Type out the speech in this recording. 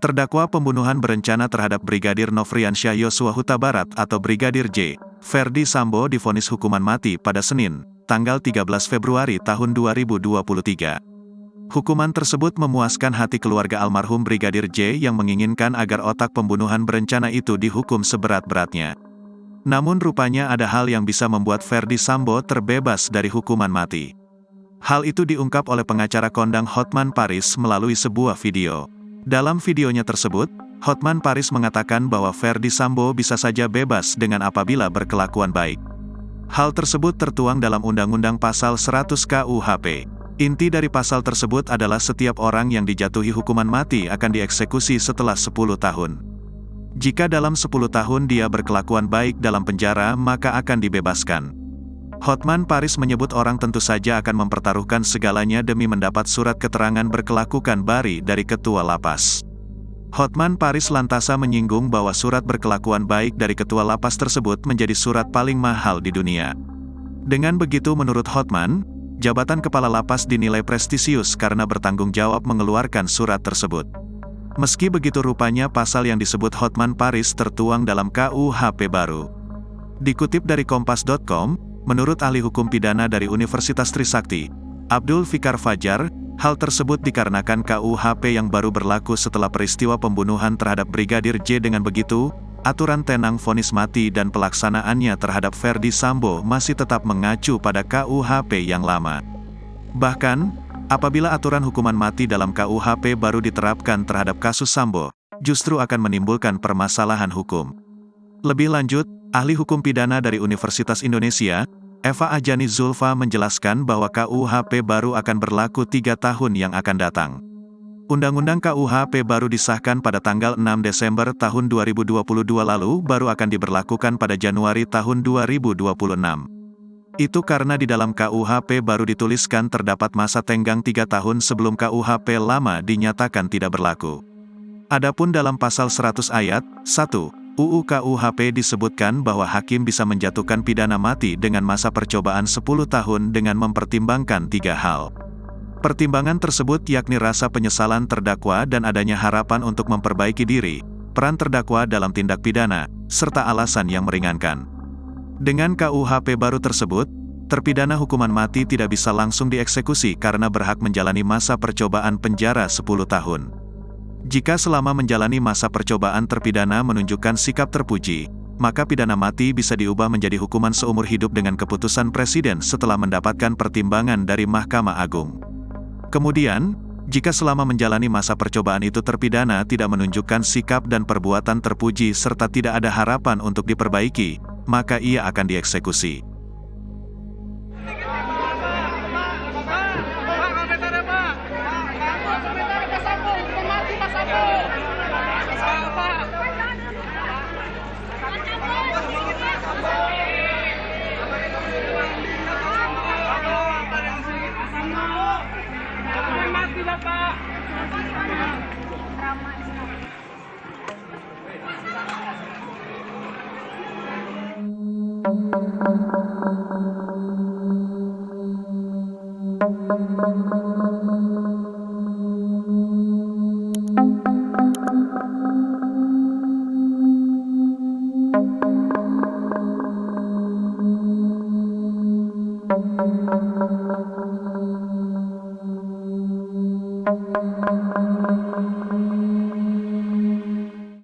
Terdakwa pembunuhan berencana terhadap Brigadir Nofriansyah Yosua Huta Barat atau Brigadir J, Ferdy Sambo divonis hukuman mati pada Senin, tanggal 13 Februari tahun 2023. Hukuman tersebut memuaskan hati keluarga almarhum Brigadir J yang menginginkan agar otak pembunuhan berencana itu dihukum seberat-beratnya. Namun rupanya ada hal yang bisa membuat Ferdy Sambo terbebas dari hukuman mati. Hal itu diungkap oleh pengacara kondang Hotman Paris melalui sebuah video. Dalam videonya tersebut, Hotman Paris mengatakan bahwa Ferdy Sambo bisa saja bebas dengan apabila berkelakuan baik. Hal tersebut tertuang dalam Undang-Undang Pasal 100 KUHP. Inti dari pasal tersebut adalah setiap orang yang dijatuhi hukuman mati akan dieksekusi setelah 10 tahun. Jika dalam 10 tahun dia berkelakuan baik dalam penjara, maka akan dibebaskan. Hotman Paris menyebut orang tentu saja akan mempertaruhkan segalanya demi mendapat surat keterangan berkelakuan baik dari ketua lapas. Hotman Paris lantasa menyinggung bahwa surat berkelakuan baik dari ketua lapas tersebut menjadi surat paling mahal di dunia. Dengan begitu menurut Hotman, jabatan kepala lapas dinilai prestisius karena bertanggung jawab mengeluarkan surat tersebut. Meski begitu rupanya pasal yang disebut Hotman Paris tertuang dalam KUHP baru. Dikutip dari Kompas.com, menurut ahli hukum pidana dari Universitas Trisakti, Abdul Fikar Fajar, hal tersebut dikarenakan KUHP yang baru berlaku setelah peristiwa pembunuhan terhadap Brigadir J. Dengan begitu, aturan tenang vonis mati dan pelaksanaannya terhadap Ferdy Sambo masih tetap mengacu pada KUHP yang lama. Bahkan, apabila aturan hukuman mati dalam KUHP baru diterapkan terhadap kasus Sambo, justru akan menimbulkan permasalahan hukum. Lebih lanjut, ahli hukum pidana dari Universitas Indonesia, Eva Ajani Zulfa menjelaskan bahwa KUHP baru akan berlaku 3 tahun yang akan datang. Undang-undang KUHP baru disahkan pada tanggal 6 Desember tahun 2022 lalu baru akan diberlakukan pada Januari tahun 2026. Itu karena di dalam KUHP baru dituliskan terdapat masa tenggang 3 tahun sebelum KUHP lama dinyatakan tidak berlaku. Adapun dalam pasal 100 ayat 1 UU KUHP disebutkan bahwa hakim bisa menjatuhkan pidana mati dengan masa percobaan 10 tahun dengan mempertimbangkan 3 hal. Pertimbangan tersebut yakni rasa penyesalan terdakwa dan adanya harapan untuk memperbaiki diri, peran terdakwa dalam tindak pidana, serta alasan yang meringankan. Dengan KUHP baru tersebut, terpidana hukuman mati tidak bisa langsung dieksekusi karena berhak menjalani masa percobaan penjara 10 tahun. Jika selama menjalani masa percobaan terpidana menunjukkan sikap terpuji, maka pidana mati bisa diubah menjadi hukuman seumur hidup dengan keputusan Presiden setelah mendapatkan pertimbangan dari Mahkamah Agung. Kemudian, jika selama menjalani masa percobaan itu terpidana tidak menunjukkan sikap dan perbuatan terpuji serta tidak ada harapan untuk diperbaiki, maka ia akan dieksekusi.